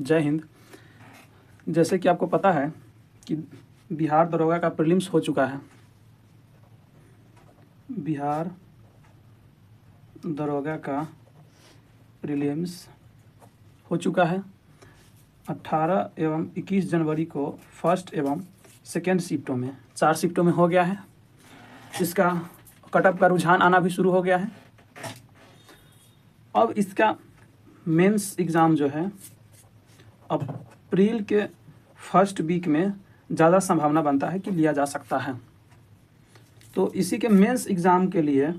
जय हिंद। जैसे कि आपको पता है कि बिहार दरोगा का प्रीलिम्स हो चुका है। बिहार दरोगा का प्रीलिम्स हो चुका है। 18 एवं 21 जनवरी को फर्स्ट एवं सेकेंड शिफ्टों में 4 शिफ्टों में हो गया है। इसका कटअप का रुझान आना भी शुरू हो गया है। अब इसका मेंस एग्ज़ाम जो है अप्रैल के फर्स्ट वीक में ज़्यादा संभावना बनता है कि लिया जा सकता है। तो इसी के मेंस एग्ज़ाम के लिए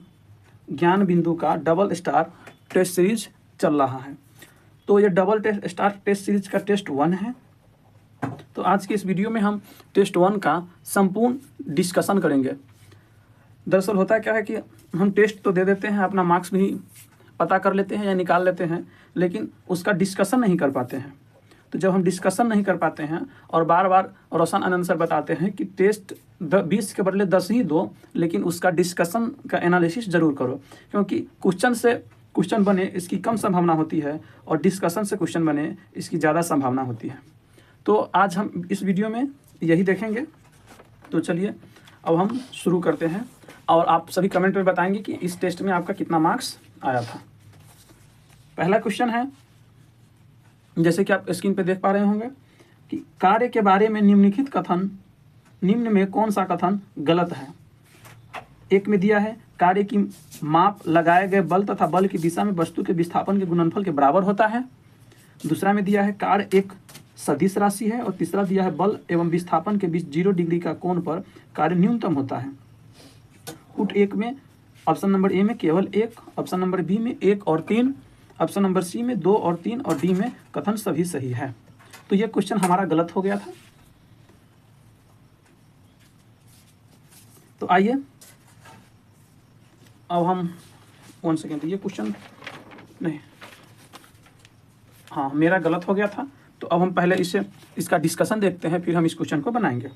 ज्ञान बिंदु का डबल स्टार टेस्ट सीरीज चल रहा है। तो ये डबल स्टार टेस्ट सीरीज का टेस्ट 1 है। तो आज की इस वीडियो में हम टेस्ट 1 का संपूर्ण डिस्कशन करेंगे। दरअसल होता क्या है कि हम टेस्ट तो दे देते हैं, अपना मार्क्स भी पता कर लेते हैं या निकाल लेते हैं, लेकिन उसका डिस्कशन नहीं कर पाते हैं। तो जब हम डिस्कशन नहीं कर पाते हैं और बार बार रोशन आनंद सर बताते हैं कि टेस्ट 20 के बदले 10 ही दो, लेकिन उसका डिस्कशन का एनालिसिस ज़रूर करो, क्योंकि क्वेश्चन से क्वेश्चन बने इसकी कम संभावना होती है और डिस्कशन से क्वेश्चन बने इसकी ज़्यादा संभावना होती है। तो आज हम इस वीडियो में यही देखेंगे। तो चलिए अब हम शुरू करते हैं और आप सभी कमेंट में बताएंगे कि इस टेस्ट में आपका कितना मार्क्स आया था। पहला क्वेश्चन है, जैसे कि आप स्क्रीन पे देख पा रहे होंगे कि कार्य के बारे में निम्नलिखित कथन निम्न में कौन सा कथन गलत है। एक में दिया है कार्य की माप लगाए गए बल तथा बल की दिशा में वस्तु के विस्थापन के गुणनफल के बराबर होता है। दूसरा में दिया है कार्य एक सदिश राशि है और तीसरा दिया है बल एवं विस्थापन के बीच 0 डिग्री का कोण पर कार्य न्यूनतम होता है। पुट 1 में ऑप्शन नंबर ए में केवल 1, ऑप्शन नंबर बी में 1 और 3, ऑप्शन नंबर सी में 2 और 3 और डी में कथन सभी सही है। तो यह क्वेश्चन हमारा गलत हो गया था। तो आइए अब हम 1 सेकेंड, ये क्वेश्चन नहीं, हाँ मेरा गलत हो गया था। तो अब हम पहले इसका डिस्कशन देखते हैं, फिर हम इस क्वेश्चन को बनाएंगे।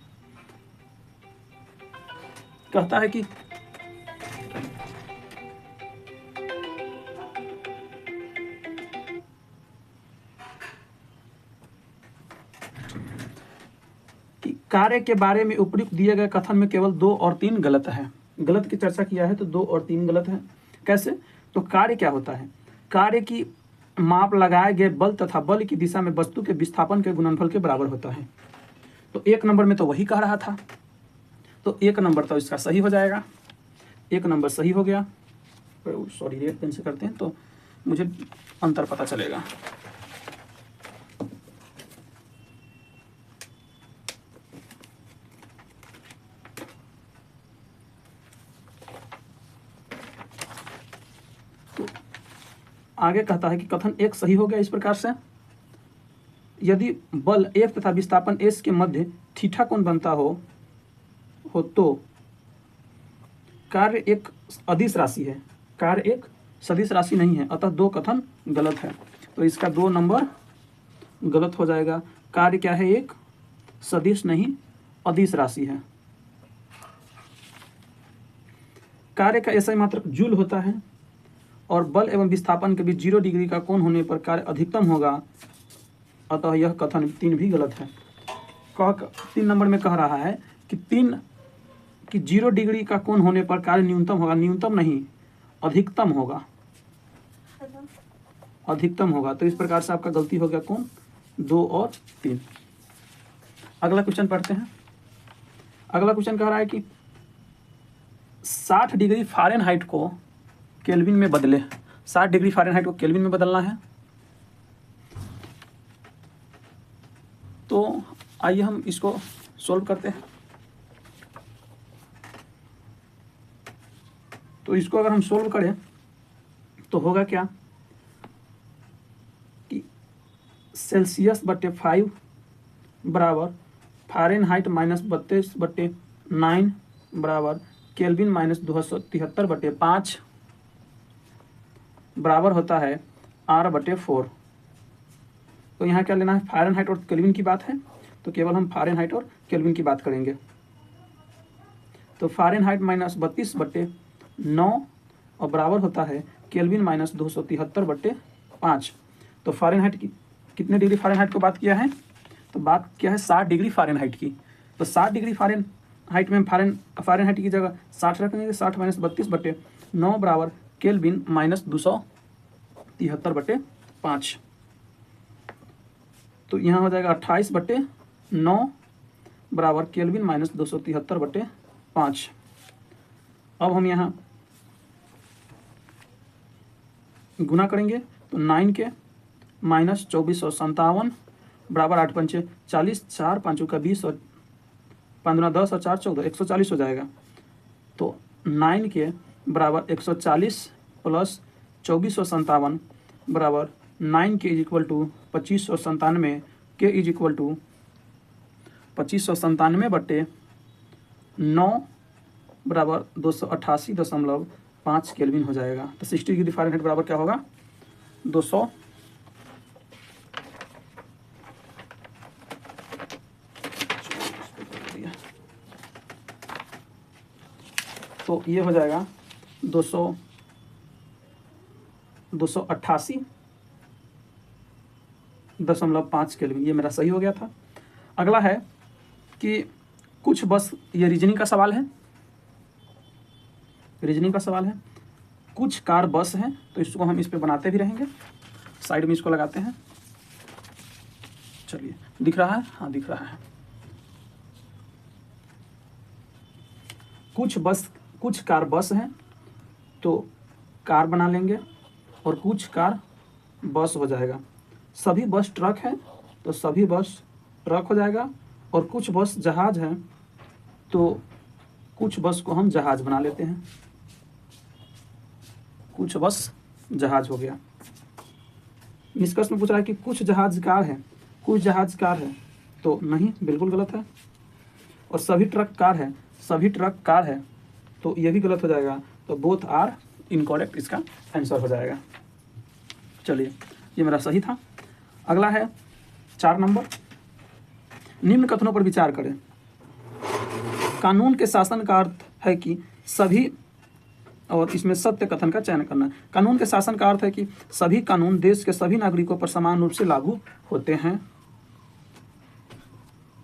कहता है कि कार्य के बारे में उपयुक्त दिए गए कथन में केवल 2 और 3 गलत है। गलत की चर्चा किया है तो 2 और 3 गलत है। कैसे? तो कार्य क्या होता है? कार्य की माप लगाए गए बल तथा बल की दिशा में वस्तु के विस्थापन के गुणनफल के बराबर होता है। तो 1 नंबर में तो वही कह रहा था, तो 1 नंबर तो इसका सही हो जाएगा। 1 नंबर सही हो गया। सॉरी, रेड पेन से करते हैं तो मुझे अंतर पता चलेगा। आगे कहता है कि कथन 1 सही हो गया इस प्रकार से, यदि बल F तथा विस्थापन S के मध्य थीटा कोण बनता हो तो कार्य एक अदिश राशि है, कार्य एक सदिश राशि नहीं है, अतः 2 कथन गलत है। तो इसका 2 नंबर गलत हो जाएगा। कार्य क्या है? एक सदिश नहीं अदिश राशि है। कार्य का ऐसा मात्र जूल होता है और बल एवं विस्थापन के बीच 0 डिग्री का कोण होने पर कार्य अधिकतम होगा, अतः यह कथन 3 भी गलत है। 3 नंबर में कह रहा है कि 0 डिग्री का कोण होने पर कार्य न्यूनतम होगा, न्यूनतम नहीं अधिकतम होगा, अधिकतम होगा। तो इस प्रकार से आपका गलती हो गया कौन? 2 और 3। अगला क्वेश्चन पढ़ते हैं। अगला क्वेश्चन कह रहा है कि 60 डिग्री फ़ारेनहाइट को केल्विन में बदले। 60 डिग्री फ़ारेनहाइट को केल्विन में बदलना है। तो आइए हम इसको सॉल्व करते हैं। तो इसको अगर हम सॉल्व करें तो होगा क्या कि सेल्सियस बटे 5 बराबर फ़ारेनहाइट माइनस 32/9 बराबर केल्विन माइनस 273/5 बराबर होता है R/4। तो यहाँ क्या लेना है? फ़ारेनहाइट और केल्विन की बात है, तो केवल हम फ़ारेनहाइट और केल्विन की बात करेंगे। तो फ़ारेनहाइट माइनस 32/9 और बराबर होता है केल्विन माइनस 273/5। तो फ़ारेनहाइट की कितने डिग्री फ़ारेनहाइट को बात किया है, तो बात किया है 60 डिग्री फ़ारेनहाइट की। तो 60 डिग्री फ़ारेनहाइट में फ़ारेनहाइट की जगह 60 रखेंगे, 60 माइनस 32/9 बराबर केल्विन माइनस 273/5। तो यहाँ हो जाएगा 28/9 बराबर केल्विन माइनस 273/5। अब हम यहाँ गुना करेंगे तो 9 के माइनस 2457 बराबर 8 पंचे 40, 4 पाँचों का 20 और 15 10 और 4 14, 140 हो जाएगा। तो 9 के बराबर 140 प्लस 2457 बराबर 9 के इज इक्वल टू 2597 के इज इक्वल टू 2597/9 बराबर 288.5 केल्विन हो जाएगा। तो 60 डिग्री फ़ारेनहाइट बराबर क्या होगा, 200 तो ये हो जाएगा 288.5 केल्विन। ये मेरा सही हो गया था। अगला है कि कुछ बस, ये रीजनिंग का सवाल है, रीजनिंग का सवाल है। कुछ कार बस हैं, तो इसको हम इस पे बनाते भी रहेंगे, साइड में इसको लगाते हैं। चलिए, दिख रहा है, हाँ दिख रहा है। कुछ कार बस हैं, तो कार बना लेंगे और कुछ कार बस हो जाएगा। सभी बस ट्रक हैं, तो सभी बस ट्रक हो जाएगा। और कुछ बस जहाज हैं, तो कुछ बस को हम जहाज बना लेते हैं, कुछ बस जहाज हो गया। निष्कर्ष में पूछ रहा है कि कुछ जहाज कार है, कुछ जहाज कार है, तो नहीं, बिल्कुल गलत है। और सभी ट्रक कार है, सभी ट्रक कार है, तो ये भी गलत हो जाएगा। तो बोथ आर इनकरेक्ट, इसका आंसर हो जाएगा। चलिए, ये मेरा सही था। अगला है 4 नंबर। निम्न कथनों पर विचार करें। कानून के शासन का अर्थ है कि सभी, और इसमें सत्य कथन का चयन करना है। कानून के शासन का अर्थ है कि सभी कानून देश के सभी नागरिकों पर समान रूप से लागू होते हैं।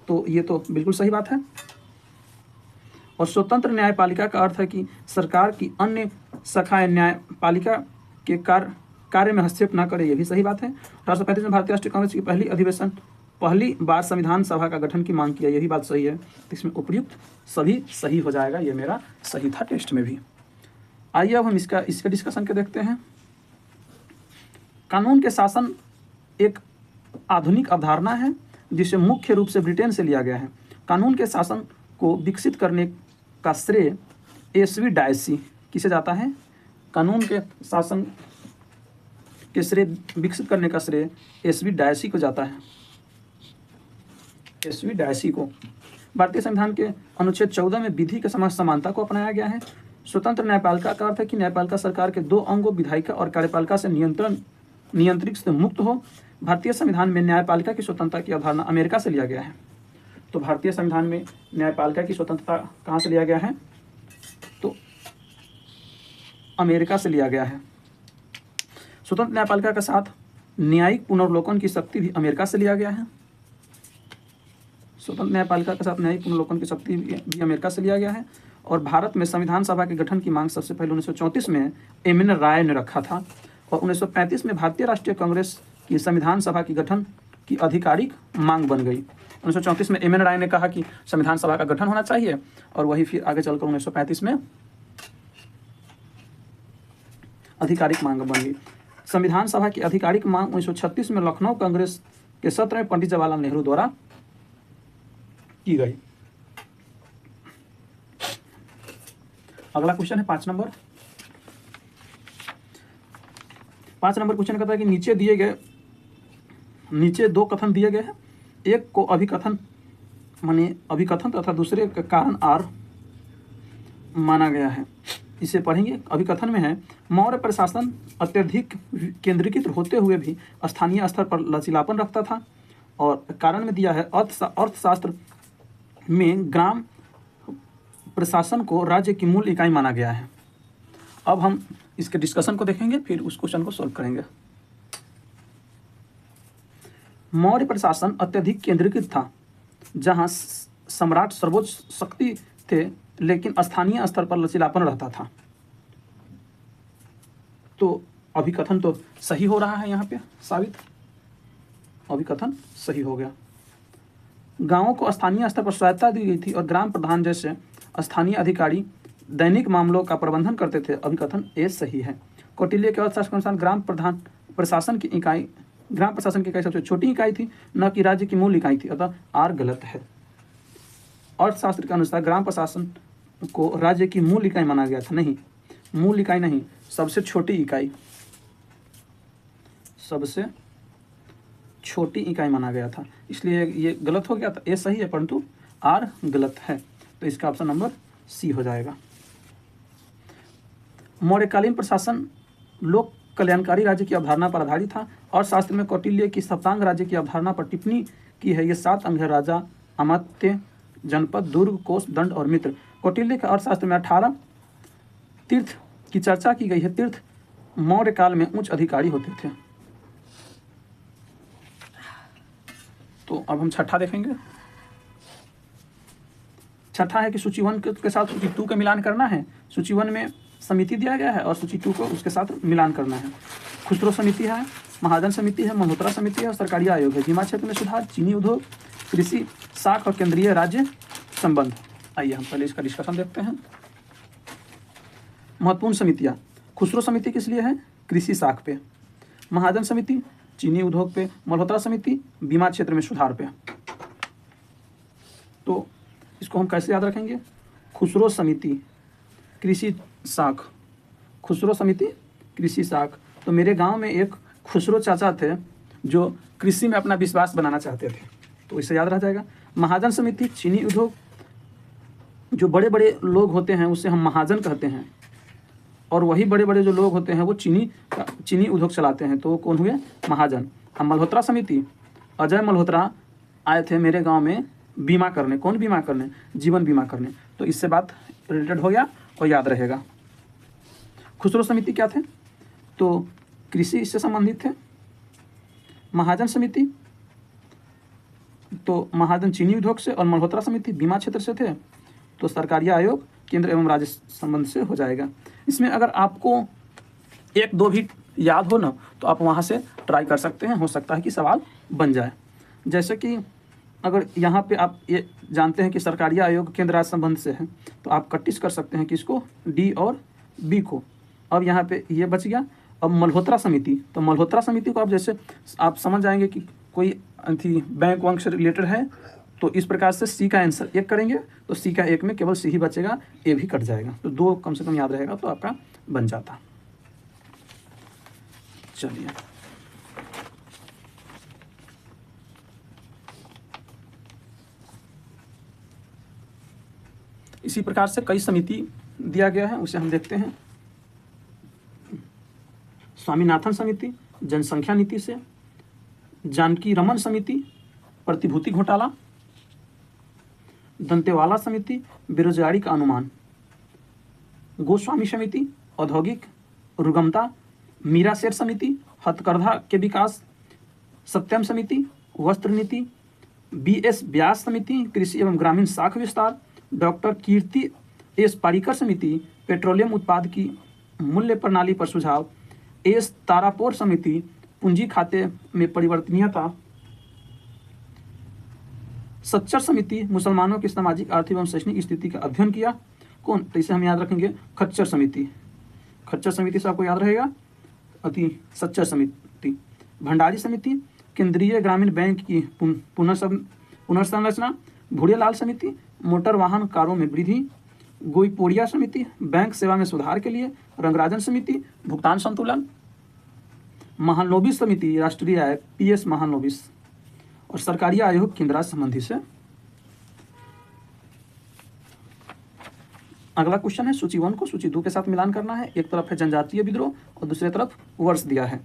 तो ये तो बिल्कुल सही बात है। और स्वतंत्र न्यायपालिका का अर्थ है कि सरकार की अन्य शाखाएं न्यायपालिका के कार्य में हस्तक्षेप न करे। ये भी सही बात है। 1835 में भारतीय राष्ट्रीय कांग्रेस की पहली बार संविधान सभा का गठन की मांग किया, यही बात सही है। इसमें उपयुक्त सभी सही हो जाएगा। ये मेरा सही था टेस्ट में भी। आइए अब हम इसके डिस्कशन के देखते हैं। कानून के शासन एक आधुनिक अवधारणा है जिसे मुख्य रूप से ब्रिटेन से लिया गया है। कानून के शासन को विकसित करने का श्रेय एसवी डायसी किसे जाता है? कानून के शासन के श्रेय विकसित करने का श्रेय एसवी डायसी को जाता है, एसवी डायसी को। भारतीय संविधान के अनुच्छेद 14 में विधि के समाज समानता को अपनाया गया है। स्वतंत्र न्यायपालिका का अर्थ है कि न्यायपालिका सरकार के 2 अंगों विधायिका और कार्यपालिका से नियंत्रित से मुक्त हो। भारतीय संविधान में न्यायपालिका की स्वतंत्रता की अवधारणा अमेरिका से लिया गया है। तो भारतीय संविधान में न्यायपालिका की स्वतंत्रता कहाँ से लिया गया है? तो अमेरिका से लिया गया है। स्वतंत्र न्यायपालिका के साथ न्यायिक पुनर्वलोकन की शक्ति भी अमेरिका से लिया गया है। स्वतंत्र न्यायपालिका के साथ न्यायिक पुनर्वलोकन की शक्ति भी अमेरिका से लिया गया है। और भारत में संविधान सभा के गठन की मांग सबसे पहले 1934 में एम.एन. राय ने रखा था। और 1935 में भारतीय राष्ट्रीय कांग्रेस की संविधान सभा की गठन की आधिकारिक मांग बन गई। 1934 में एम.एन. राय ने कहा कि संविधान सभा का गठन होना चाहिए, और वही फिर आगे चलकर 1935 में आधिकारिक मांग बन गई। संविधान सभा की आधिकारिक मांग 1936 में लखनऊ कांग्रेस के सत्र में पंडित जवाहरलाल नेहरू द्वारा की गई। अगला क्वेश्चन है 5 नंबर। 5 नंबर क्वेश्चन कहता है कि नीचे 2 कथन दिए गए हैं। एक को अभिकथन तथा दूसरे का कारण आर माना गया है। इसे पढ़ेंगे। अभिकथन में है, मौर्य प्रशासन अत्यधिक केंद्रीकृत होते हुए भी स्थानीय स्तर पर लचीलापन रखता था। और कारण में दिया है, अर्थशास्त्र में ग्राम प्रशासन को राज्य की मूल इकाई माना गया है। अब हम इसके डिस्कशन को देखेंगे, फिर उस क्वेश्चन को सॉल्व करेंगे। मौर्य प्रशासन अत्यधिक केंद्रीकृत था, जहां सम्राट सर्वोच्च शक्ति थे, लेकिन स्थानीय स्तर पर लचीलापन रहता था। तो अभिकथन तो सही हो रहा है यहाँ पे साबित, अभिकथन सही हो गया। गांवों को स्थानीय स्तर पर स्वायत्तता दी गई थी और ग्राम प्रधान जैसे स्थानीय अधिकारी दैनिक मामलों का प्रबंधन करते थे, अभिकथन ए सही है। कौटिल्य के अर्थशास्त्र के अनुसार ग्राम प्रशासन की इकाई सबसे छोटी इकाई थी, न कि राज्य की मूल इकाई थी, अतः आर गलत है। अर्थशास्त्र के अनुसार ग्राम प्रशासन को राज्य की मूल इकाई माना गया था, नहीं, मूल इकाई नहीं, सबसे छोटी इकाई, सबसे छोटी इकाई माना गया था, इसलिए ये गलत हो गया था। ए सही है परंतु आर गलत है, तो इसका ऑप्शन नंबर सी हो जाएगा। मौर्यकालीन प्रशासन लोक कल्याणकारी राज्य की अवधारणा पर आधारित था और शास्त्र में कौटिल्य की सप्तांग राज्य की अवधारणा पर टिप्पणी की है। ये 7 अंग है: राजा, अमात्य, जनपद, दुर्ग, कोष, दंड और मित्र। कौटिल्य के अर्थशास्त्र में 18 तीर्थ की चर्चा की गई है। तीर्थ मौर्य काल में उच्च अधिकारी होते थे। तो अब हम छठा देखेंगे। छठा है कि सूची 1 के साथ सूची 2 का मिलान करना है। सूची 1 में समिति दिया गया है और सूची 2 को उसके साथ मिलान करना है। खुसरो समिति है, महाजन समिति है, मल्होत्रा समिति है और सरकारी आयोग है। बीमा क्षेत्र में सुधार, चीनी उद्योग, कृषि साख और केंद्रीय राज्य संबंध। आइए हम पहले इसका डिस्कशन देखते हैं। महत्वपूर्ण समितियां। खुसरो समिति किस लिए है? कृषि साख पे। महाजन समिति चीनी उद्योग पे। मल्होत्रा समिति बीमा क्षेत्र में सुधार पे। तो इसको हम कैसे याद रखेंगे? खुसरो समिति कृषि साख, खुसरो समिति कृषि साख। तो मेरे गांव में एक खुसरो चाचा थे जो कृषि में अपना विश्वास बनाना चाहते थे, तो इसे याद रह जाएगा। महाजन समिति चीनी उद्योग, जो बड़े बड़े लोग होते हैं उसे हम महाजन कहते हैं, और वही बड़े बड़े जो लोग होते हैं वो चीनी उद्योग चलाते हैं, तो वो कौन हुए? महाजन। हम मल्होत्रा समिति, अजय मल्होत्रा आए थे मेरे गांव में बीमा करने। कौन बीमा करने? जीवन बीमा करने। तो इससे बात रिलेटेड हो गया और याद रहेगा। खुसरो समिति क्या थे? तो कृषि इससे संबंधित थे। महाजन समिति, तो महाजन चीनी उद्योग से, और मल्होत्रा समिति बीमा क्षेत्र से थे, तो सरकारी आयोग केंद्र एवं राज्य संबंध से हो जाएगा। इसमें अगर आपको 1-2 भी याद हो ना, तो आप वहाँ से ट्राई कर सकते हैं, हो सकता है कि सवाल बन जाए। जैसे कि अगर यहाँ पे आप ये जानते हैं कि सरकारी आयोग केंद्र राज्य संबंध से है, तो आप कटिस कर सकते हैं कि इसको डी और बी को। अब यहाँ पे ये बच गया। अब मल्होत्रा समिति, तो मल्होत्रा समिति को आप जैसे आप समझ जाएंगे कि कोई बैंक वंक से रिलेटेड है, तो इस प्रकार से सी का आंसर 1 करेंगे, तो सी का 1 में केवल सी ही बचेगा, ए भी कट जाएगा, तो 2 कम से कम याद रहेगा तो आपका बन जाता। चलिए इसी प्रकार से कई समिति दिया गया है, उसे हम देखते हैं। स्वामीनाथन समिति जनसंख्या नीति से, जानकी रमन समिति प्रतिभूति घोटाला, दंतेवाला समिति बेरोजगारी का अनुमान, गोस्वामी समिति औद्योगिक रुगमता, मीरा सेठ समिति हथकरघा के विकास, सत्यम समिति वस्त्र नीति, BS व्यास समिति कृषि एवं ग्रामीण साख विस्तार, डॉक्टर कीर्ति एस पारीकर समिति पेट्रोलियम उत्पाद की मूल्य प्रणाली पर सुझाव, एस तारापोर समिति पूंजी खाते में परिवर्तनीयता, सच्चर समिति मुसलमानों की सामाजिक आर्थिक एवं शैक्षणिक स्थिति का अध्ययन किया। कौन? तो इसे हम याद रखेंगे खच्चर समिति। खच्चर समिति से आपको याद रहेगा सच्चर समिति। भंडारी समिति केंद्रीय ग्रामीण बैंक की पुनर्संरचना, भूरेलाल समिति मोटर वाहन कारों में वृद्धि, गोईपोड़िया समिति बैंक सेवा में सुधार के लिए, रंगराजन समिति भुगतान संतुलन, महानोबिस समिति राष्ट्रीय आय PS महानोबिस, और सरकारी आयोग केंद्र राज्य संबंधी से। अगला क्वेश्चन है सूची 1 को सूची 2 के साथ मिलान करना है। एक तरफ है जनजातीय विद्रोह और दूसरी तरफ वर्ष दिया है।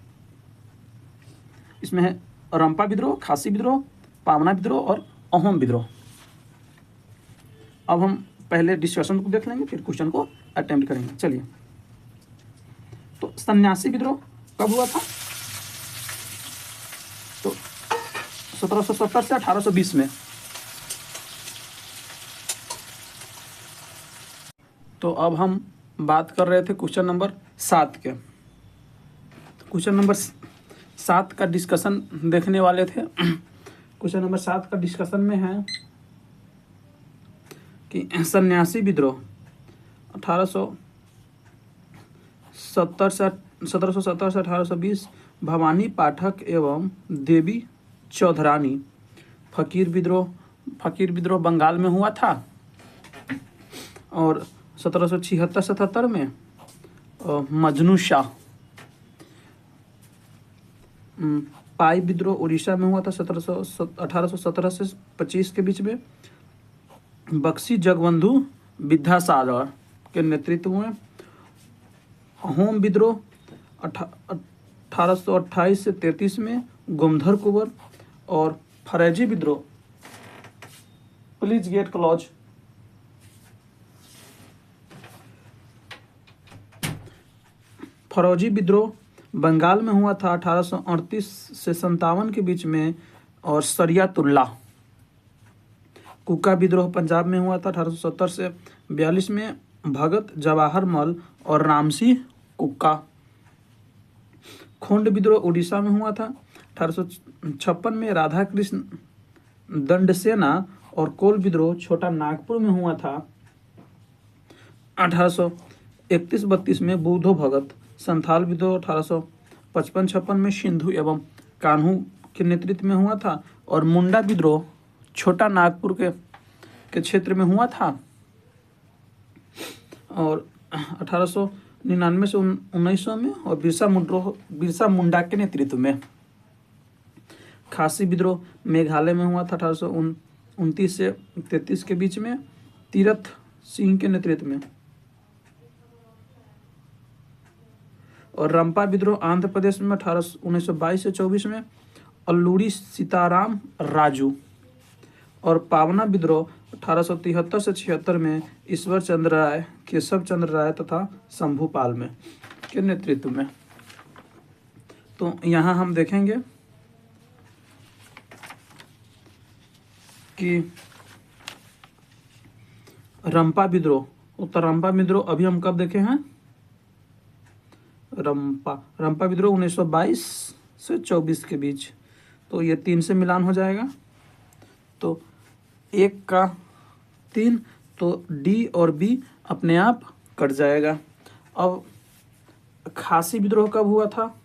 इसमें है रंपा विद्रोह, खासी विद्रोह, पावना विद्रोह और अहोम विद्रोह। अब हम पहले डिस्कशन को देख लेंगे, फिर क्वेश्चन को अटेम्प्ट करेंगे। चलिए, तो सन्यासी विद्रोह कब हुआ था? तो 1770 से 1820 में। तो अब हम बात कर रहे थे क्वेश्चन नंबर 7 के। क्वेश्चन नंबर 7 का डिस्कशन देखने वाले थे। क्वेश्चन नंबर 7 का डिस्कशन में है कि सन्यासी विद्रोह 1770 से 1820, भवानी पाठक एवं देवी चौधरानी। फकीर विद्रोह बंगाल में हुआ था और 1776-77 में मजनू शाह। पाई विद्रोह उड़ीसा में हुआ था 1817 से 25 के बीच में, बक्सी जगबंधु विद्यासागर के नेतृत्व में। होम विद्रोह 1828 से 33 में गोमधर कुंवर। और फरेजी विद्रोह, प्लीज गेट क्लॉज, फरोजी विद्रोह बंगाल में हुआ था 1838 से 57 के बीच में और सरियातुल्ला। कुका विद्रोह पंजाब में हुआ था 1870 से 42 में, भगत जवाहर मल और रामसिंह कुक्का। खोंड विद्रोह उड़ीसा में हुआ था 1856 में, राधा कृष्ण दंडसेना। और कोल विद्रोह छोटा नागपुर में हुआ था 1831-32 में, बुद्धो भगत। संथाल विद्रोह 1855-56 में सिंधु एवं कान्हू के नेतृत्व में हुआ था। और मुंडा विद्रोह छोटा नागपुर के क्षेत्र में हुआ था और 1899 से 1900 में, और बिरसा मुंडा के नेतृत्व में। खासी विद्रोह मेघालय में हुआ था 1829 से 33 के बीच में, तीरथ सिंह के नेतृत्व में। और रंपा विद्रोह आंध्र प्रदेश में 1922 से 24 में, अल्लूरी सीताराम राजू। और पावना विद्रोह 1873 से 76 में, ईश्वर चंद्र राय, केशव चंद्र राय तथा शंभुपाल में के नेतृत्व में। तो यहाँ हम देखेंगे कि रंपा विद्रोह अभी हम कब देखे हैं? रंपा विद्रोह 1922 से 24 के बीच। तो ये 3 से मिलान हो जाएगा, तो 1 का 3, तो डी और बी अपने आप कट जाएगा। अब खासी विद्रोह कब हुआ था?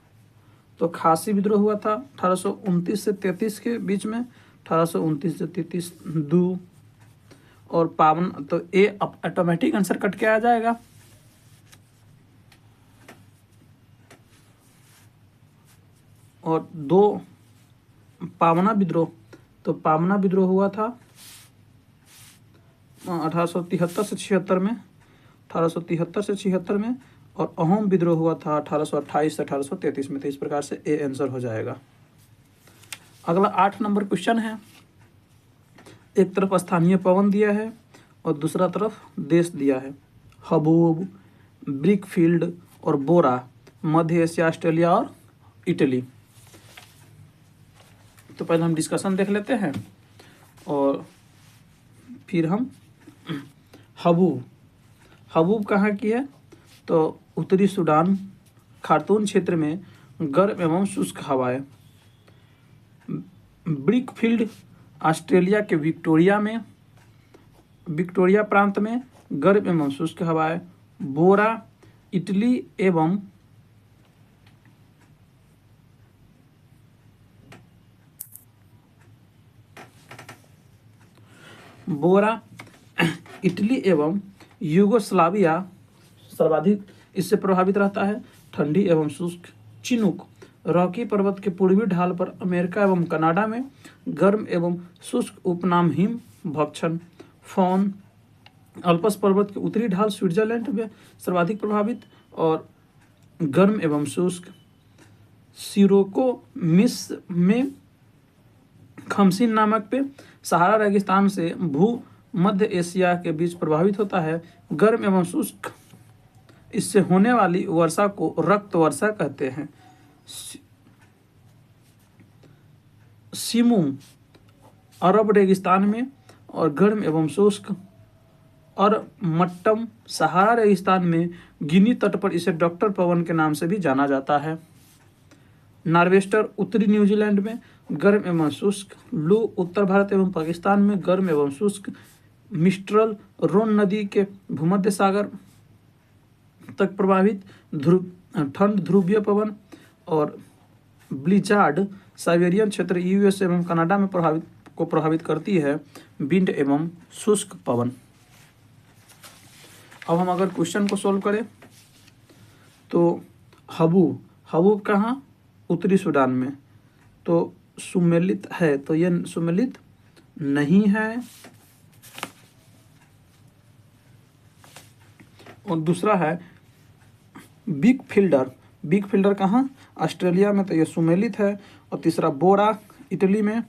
तो खासी विद्रोह हुआ था 1829 से 33 के बीच में, 1829 से 33 2। और पावन, तो ए ऑटोमेटिक आंसर कट के आ जाएगा। और 2 पावना विद्रोह, तो पावना विद्रोह हुआ था 1873 से 76 में, 1873 से 76 में। और अहोम विद्रोह हुआ था 1828 से 1833 में। तो इस प्रकार से ए आंसर हो जाएगा। अगला 8 नंबर क्वेश्चन है। एक तरफ स्थानीय पवन दिया है और दूसरा तरफ देश दिया है। हबूब, ब्रिकफील्ड और बोरा, मध्य एशिया, ऑस्ट्रेलिया और इटली। तो पहले हम डिस्कशन देख लेते हैं और फिर हम हबूब कहाँ की है? तो उत्तरी सूडान, खार्तूम क्षेत्र में गर्म एवं शुष्क हवाएं। ब्रिकफील्ड ऑस्ट्रेलिया के विक्टोरिया प्रांत में गर्म एवं शुष्क हवाएं। बोरा इटली एवं यूगोस्लाविया सर्वाधिक इससे प्रभावित रहता है। ठंडी एवं शुष्क चिनूक, रॉकी पर्वत के पूर्वी ढाल पर अमेरिका एवं कनाडा में गर्म एवं शुष्क उपनाम हिम भक्षण। फॉन, अल्पस पर्वत के उत्तरी ढाल स्विट्जरलैंड में सर्वाधिक प्रभावित और गर्म एवं शुष्क। सिरोको मिस्र में खमसिन नामक पे सहारा रेगिस्तान से भू मध्य एशिया के बीच प्रभावित होता है, गर्म एवं शुष्क। इससे होने वाली वर्षा को रक्त वर्षा कहते हैं। सिमुम अरब रेगिस्तान में, और गर्म एवं शुष्क। और मट्टम सहारा रेगिस्तान में, गिनी तट पर इसे डॉक्टर पवन के नाम से भी जाना जाता है। नार्वेस्टर उत्तरी न्यूजीलैंड में, गर्म एवं शुष्क। लू उत्तर भारत एवं पाकिस्तान में, गर्म एवं शुष्क। मिस्ट्रल रोन नदी के भूमध्य सागर तक प्रभावित ठंड ध्रुवीय पवन। और ब्लिजार्ड साइबेरियन क्षेत्र यूएस एवं कनाडा में प्रभावित करती है, विंड एवं शुष्क पवन। अब हम अगर क्वेश्चन को सॉल्व करें तो हबूब कहाँ, उत्तरी सूडान में, तो सुमेलित है, तो ये सुमेलित नहीं है। और दूसरा है बिग फिल्डर कहाँ, ऑस्ट्रेलिया में, तो ये सुमेलित है। और तीसरा बोरा इटली में,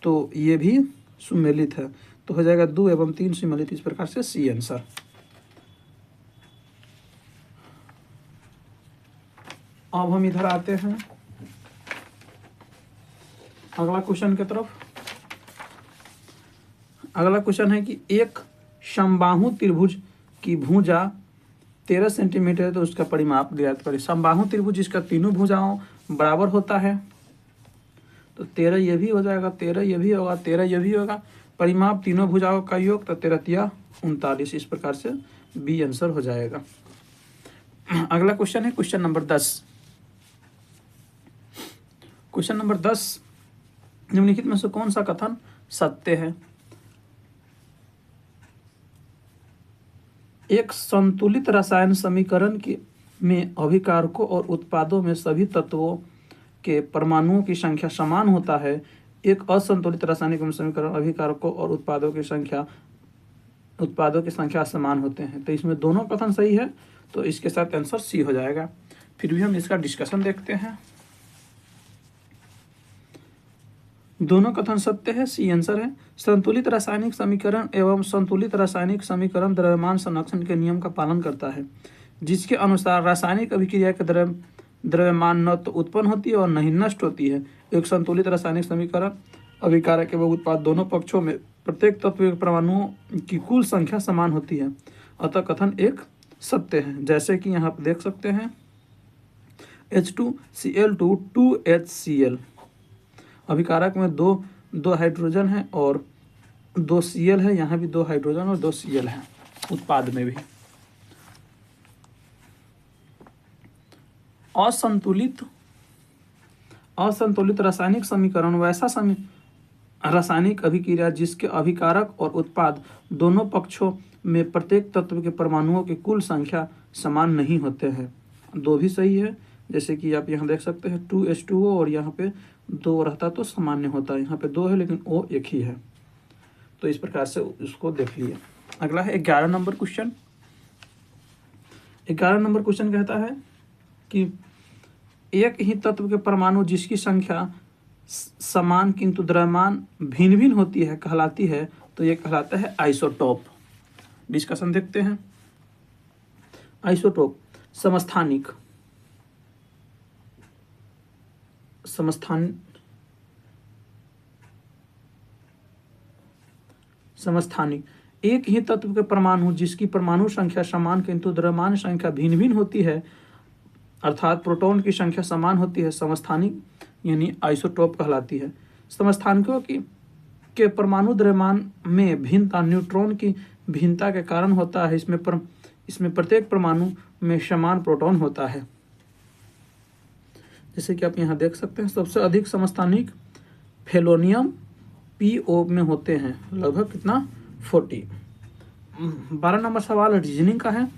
तो ये भी सुमेलित है। तो हो जाएगा 2 एवं 3 सुमेलित, इस प्रकार से सी आंसर। अब हम इधर आते हैं अगला क्वेश्चन की तरफ। अगला क्वेश्चन है कि एक समबाहु त्रिभुज की भुजा 13 सेंटीमीटर है, तो उसका परिमाप ज्ञात करें। समबाहु त्रिभुज जिसका तीनों भुजाओं बराबर होता है, तो 13 ये भी हो जाएगा, 13 ये भी होगा, 13 ये भी होगा। परिमाप तीनों भुजाओं का योग, तो 13 39, इस प्रकार से बी आंसर हो जाएगा। अगला क्वेश्चन है क्वेश्चन नंबर 10। क्वेश्चन नंबर 10, निम्नलिखित में से कौन सा कथन सत्य है? एक संतुलित रसायन समीकरण में अभिकारकों और उत्पादों में सभी तत्वों के परमाणुओं की संख्या समान होता है। एक असंतुलित रासायनिक समीकरण अभिकारकों और उत्पादों की संख्या समान होते हैं। तो इसमें दोनों कथन सही है, तो इसके साथ आंसर सी हो जाएगा। फिर भी हम इसका डिस्कशन देखते हैं। दोनों कथन सत्य है, सी आंसर है। संतुलित रासायनिक समीकरण एवं संतुलित रासायनिक समीकरण द्रव्यमान संरक्षण के नियम का पालन करता है, जिसके अनुसार रासायनिक अभिक्रिया के द्रव्यमान न तो उत्पन्न होती है और न ही नष्ट होती है। एक संतुलित रासायनिक समीकरण अभिकारक एवं उत्पाद दोनों पक्षों में प्रत्येक तत्व के परमाणुओं की कुल संख्या समान होती है, अतः कथन एक सत्य है। जैसे कि यहाँ पर देख सकते हैं H2Cl2 2HCl, अभिकारक में दो हाइड्रोजन है और 2 Cl है, यहाँ भी 2 हाइड्रोजन और 2 Cl है, उत्पाद में भी। असंतुलित रासायनिक समीकरण वैसा रासायनिक अभिक्रिया जिसके अभिकारक और उत्पाद दोनों पक्षों में प्रत्येक तत्व के परमाणुओं की कुल संख्या समान नहीं होते हैं। 2 भी सही है, जैसे कि आप यहाँ देख सकते हैं 2H2O और यहाँ पे 2 रहता तो सामान्य होता है, यहाँ पे 2 है लेकिन O एक ही है। तो इस प्रकार से उसको देख लिए। अगला है 11 नंबर क्वेश्चन। 11 नंबर क्वेश्चन कहता है कि एक ही तत्व के परमाणु जिसकी संख्या समान किंतु द्रव्यमान भिन्न भिन्न होती है कहलाती है, तो ये कहलाता है आइसोटोप। डिस्कशन देखते हैं। आइसोटोप समस्थानिक एक ही तत्व के परमाणु जिसकी परमाणु संख्या समान किंतु द्रव्यमान संख्या भिन्न भिन्न होती है, अर्थात प्रोटॉन की संख्या समान होती है, समस्थानिक यानी आइसोटोप कहलाती है। समस्थानिकों के परमाणु द्रव्यमान में भिन्नता न्यूट्रॉन की भिन्नता के कारण होता है। इसमें प्रत्येक परमाणु में समान प्रोटॉन होता है। जैसे कि आप यहाँ देख सकते हैं, सबसे अधिक समस्थानिक फेलोनियम PO में होते हैं, लगभग कितना 40। 12 नंबर सवाल रीजनिंग का है।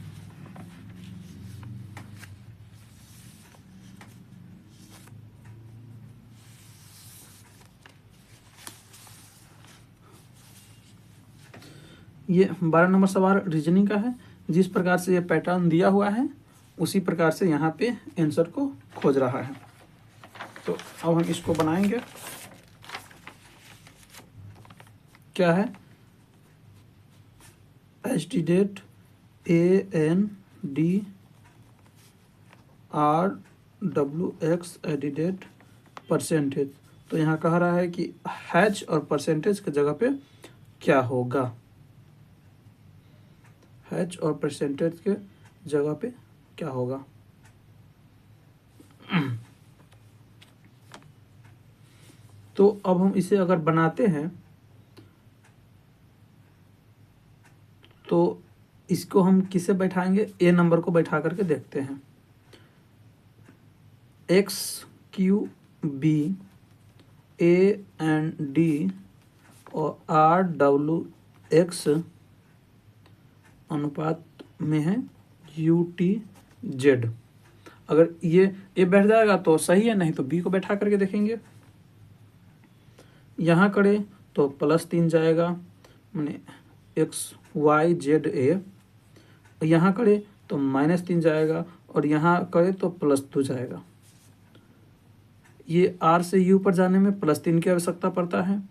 ये 12 नंबर सवाल रीजनिंग का है। जिस प्रकार से ये पैटर्न दिया हुआ है उसी प्रकार से यहाँ पे आंसर को खोज रहा है। तो अब हम इसको बनाएंगे। क्या है? एस्टिडेट ANDRWX एडिडेट परसेंटेज। तो यहाँ कह रहा है कि हैच और परसेंटेज की जगह पे क्या होगा, हैच और परसेंटेज के जगह पे क्या होगा। तो अब हम इसे अगर बनाते हैं तो इसको हम किसे बैठाएंगे, ए नंबर को बैठा करके देखते हैं। X Q B A and D और आर डब्ल्यू एक्स अनुपात में है यू टी जेड। अगर ये बैठ जाएगा तो सही है, नहीं तो बी को बैठा करके देखेंगे। यहाँ करे तो +3 जाएगा, मैंने एक्स वाई जेड ए। यहाँ करे तो -3 जाएगा और यहाँ करे तो +2 जाएगा। ये आर से यू पर जाने में +3 की आवश्यकता पड़ता है,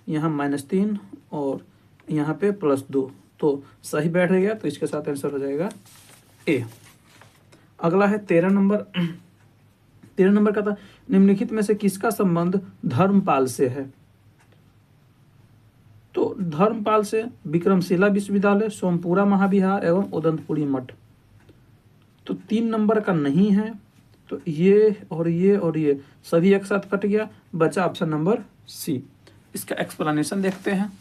यहाँ -3 और यहाँ पे +2, तो सही बैठ गया। तो इसके साथ आंसर हो जाएगा ए। अगला है 13 नंबर। 13 नंबर का था निम्नलिखित में से किसका संबंध धर्मपाल से है। तो धर्मपाल से विक्रमशिला विश्वविद्यालय, सोमपुरा महाविहार एवं उदंतपुरी मठ। तो 3 नंबर का नहीं है, तो ये और ये और ये सभी एक साथ कट गया, बचा ऑप्शन नंबर सी। इसका एक्सप्लेनेशन देखते हैं।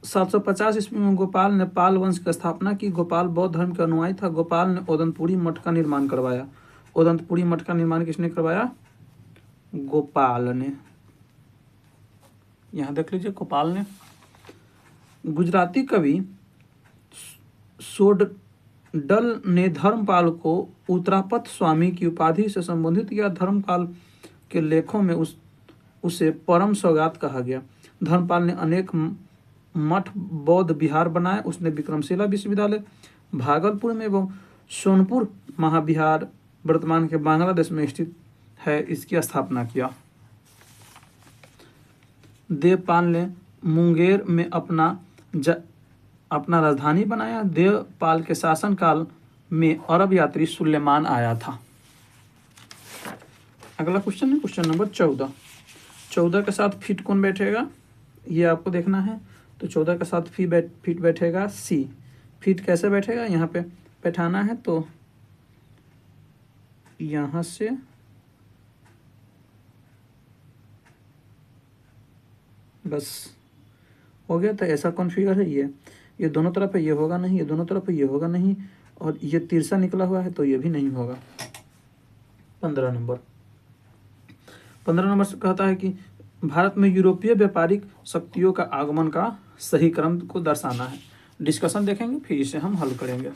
सात सौ 50 ईस्वी में गोपाल ने पाल वंश की स्थापना की। गोपाल बौद्ध धर्म के अनुयायी था। गोपाल ने उदंतपुरी मठ का निर्माण करवाया। उदंतपुरी मठ का निर्माण किसने करवाया, गोपाल ने। यहाँ देख लीजिए, गोपाल ने। गुजराती कवि सोडल ने धर्मपाल को उत्तरापत स्वामी की उपाधि से संबोधित किया। धर्मपाल के लेखों में उसे परम सौगात कहा गया। धर्मपाल ने अनेक मठ बौद्ध विहार बनाए। उसने विक्रमशिला विश्वविद्यालय भागलपुर में एवं सोनपुर महाविहार वर्तमान के बांग्लादेश में स्थित है, इसकी स्थापना किया। देवपाल ने मुंगेर में अपना राजधानी बनाया। देवपाल के शासनकाल में अरब यात्री सुलेमान आया था। अगला क्वेश्चन है क्वेश्चन नंबर 14। 14 के साथ फिट कौन बैठेगा ये आपको देखना है। तो 14 के साथ फिट बैठेगा सी। फिट कैसे बैठेगा, यहाँ पे बैठाना है तो यहाँ से बस हो गया। तो ऐसा कॉन्फ़िगर है, ये दोनों तरफ है, ये होगा नहीं, ये दोनों तरफ है, ये होगा नहीं, और ये तिरछा निकला हुआ है तो ये भी नहीं होगा। 15 नंबर से कहता है कि भारत में यूरोपीय व्यापारिक शक्तियों का आगमन का सही क्रम को दर्शाना है। डिस्कशन देखेंगे फिर इसे हम हल करेंगे।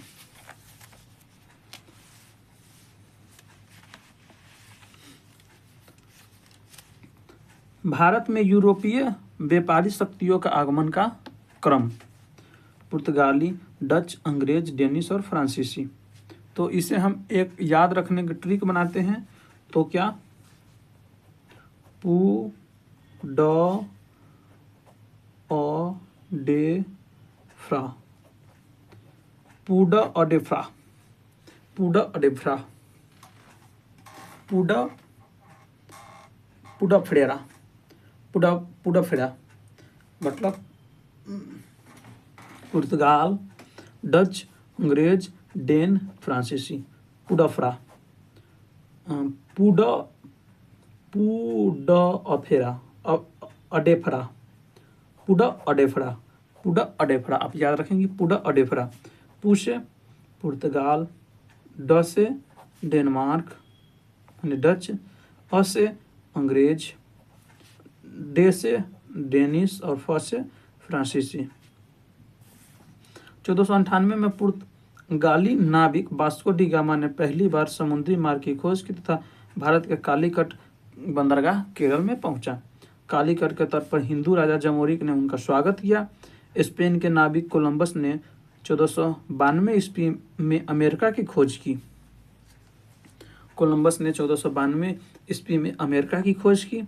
भारत में यूरोपीय व्यापारिक शक्तियों का आगमन का क्रम, पुर्तगाली, डच, अंग्रेज, डेनिश और फ्रांसीसी। तो इसे हम एक याद रखने की ट्रिक बनाते हैं। तो क्या, पू ड अ डे फ्रा, पुड अडेफ्रा, पुड अडेफ्रा, पुडफेरा, पुडफेरा मतलब पुर्तगाल, डच, अंग्रेज, डेन, फ्रांसीसी। पुडफरा, पुडअफेरा, अडेफरा, पुडअडेफरा आप याद रखेंगे। पुडअडेफरा। पू से पुर्तगाल, ड से डेनमार्क यानी डच, अ से अंग्रेज, डे से डेनिश और फ से फ्रांसीसी। 1498 में पुर्तगाली नाविक वास्को डी गामा ने पहली बार समुद्री मार्ग की खोज की तथा भारत के कालीकट बंदरगाह केरल में पहुंचा। कालीकट के तट पर हिंदू राजा जमोरिक ने उनका स्वागत किया। स्पेन के नाविक कोलंबस ने 1492 ईस्वी में अमेरिका की खोज की। कोलंबस ने 1492 ईस्वी में अमेरिका की खोज की।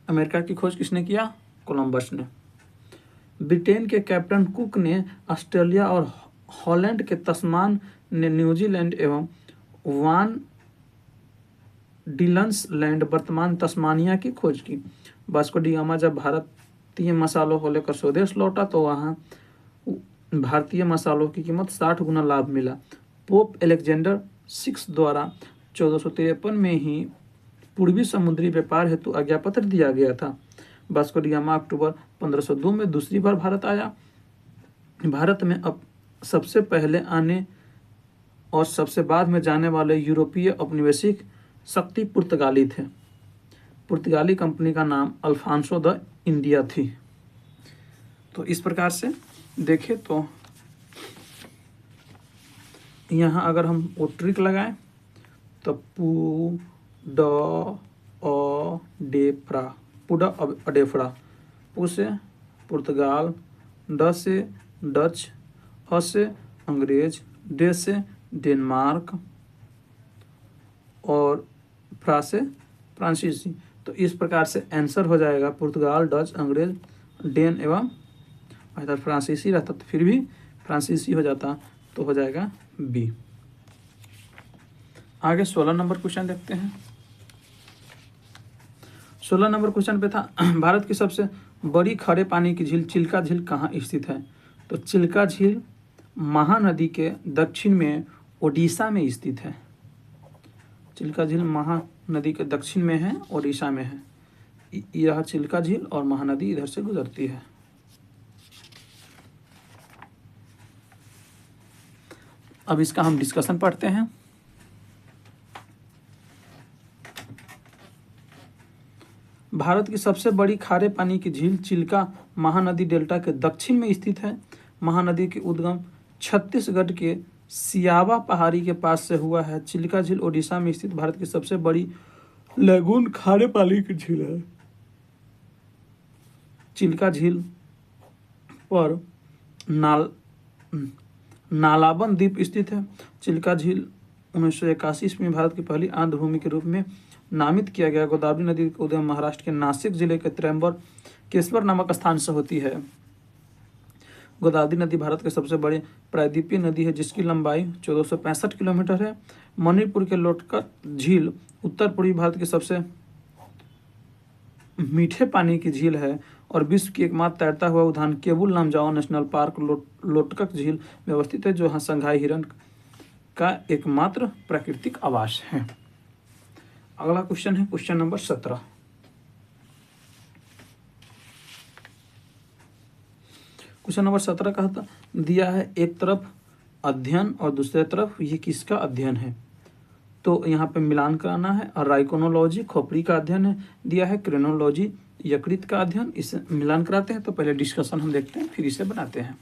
अमेरिका की खोज किसने किया, कोलंबस ने। ब्रिटेन के कैप्टन कुक ने ऑस्ट्रेलिया और हॉलैंड के तस्मान ने न्यूजीलैंड एवं वान डिलन्स लैंड वर्तमान तस्मानिया की खोज की। वास्को डी गामा जब भारतीय मसालों को लेकर स्वदेश लौटा तो वहाँ भारतीय मसालों की कीमत 60 गुना लाभ मिला। पोप अलेक्जेंडर 6 द्वारा 1453 में ही पूर्वी समुद्री व्यापार हेतु आज्ञापत्र दिया गया था। वास्को डी गामा अक्टूबर 1502 में दूसरी बार भारत आया। भारत में अब सबसे पहले आने और सबसे बाद में जाने वाले यूरोपीय औपनिवेशिक शक्ति पुर्तगाली थे। पुर्तगाली कंपनी का नाम अल्फांसो द इंडिया थी। तो इस प्रकार से देखें तो यहाँ अगर हम वो ट्रिक लगाएं तो पू ड अ डेफ्रा, पुडा अडेफड़ा, पू से पुर्तगाल, ड से डच, अ से अंग्रेज, डे से डेनमार्क और फ्रा से फ्रांसीसी। तो इस प्रकार से आंसर हो जाएगा पुर्तगाल, डच, अंग्रेज, डेन एवं अगर फ्रांसीसी रहता तो फिर भी फ्रांसीसी हो जाता तो हो जाएगा बी। आगे 16 नंबर क्वेश्चन देखते हैं। 16 नंबर क्वेश्चन पे था भारत की सबसे बड़ी खारे पानी की झील चिल्का झील कहाँ स्थित है। तो चिल्का झील महानदी के दक्षिण में ओडिशा में स्थित है। चिल्का झील महानदी के दक्षिण में है, ओडिशा में है। यह चिल्का झील और महानदी इधर से गुजरती है। अब इसका हम डिस्कशन पढ़ते हैं। भारत की सबसे बड़ी खारे पानी की झील चिल्का महानदी डेल्टा के दक्षिण में स्थित है। महानदी के उद्गम छत्तीसगढ़ के सियावा पहाड़ी के पास से हुआ है। चिल्का झील ओडिशा में स्थित भारत की सबसे बड़ी लैगून खारे पानी की झील है। चिल्का झील पर नालाबन द्वीप स्थित है। चिल्का झील 1981 ईस्वी में भारत की पहली आंध्र भूमि के रूप में नामित किया गया। गोदावरी नदी का उद्गम महाराष्ट्र के नासिक जिले के त्र्यंबकेश्वर नामक स्थान से होती है। गोदावरी नदी भारत के सबसे बड़े प्रायद्वीपीय नदी है जिसकी लंबाई 1465 किलोमीटर है। मणिपुर के लोटकर झील उत्तर पूर्वी भारत के सबसे मीठे पानी की झील है और विश्व की एकमात्र तैरता हुआ उद्यान केबुल लामजाओ नेशनल पार्क लोटकक झील में अवस्थित है, जो शंघाई हिरण का एकमात्र प्राकृतिक आवास है। अगला क्वेश्चन है क्वेश्चन नंबर 17। क्वेश्चन नंबर 17 का दिया है एक तरफ अध्ययन और दूसरे तरफ ये किसका अध्ययन है। तो यहाँ पे मिलान कराना है। और राइकोनोलॉजी खोपड़ी का अध्ययन है दिया है, क्रेनोलॉजी यकृत का अध्ययन। इसे मिलान कराते हैं। तो पहले डिस्कशन हम देखते हैं फिर इसे बनाते हैं।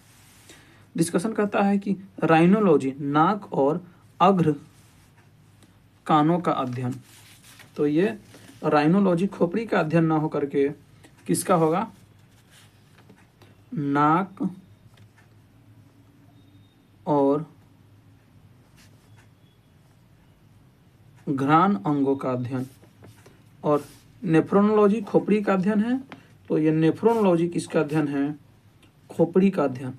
डिस्कशन कहता है कि राइनोलॉजी नाक और अग्र कानों का अध्ययन। तो ये राइनोलॉजी खोपड़ी का अध्ययन ना होकर के किसका होगा, नाक और घ्राण अंगों का अध्ययन। और नेफ्रोनोलॉजी खोपड़ी का अध्ययन है। तो ये नेफ्रोनोलॉजी किसका अध्ययन है, खोपड़ी का अध्ययन।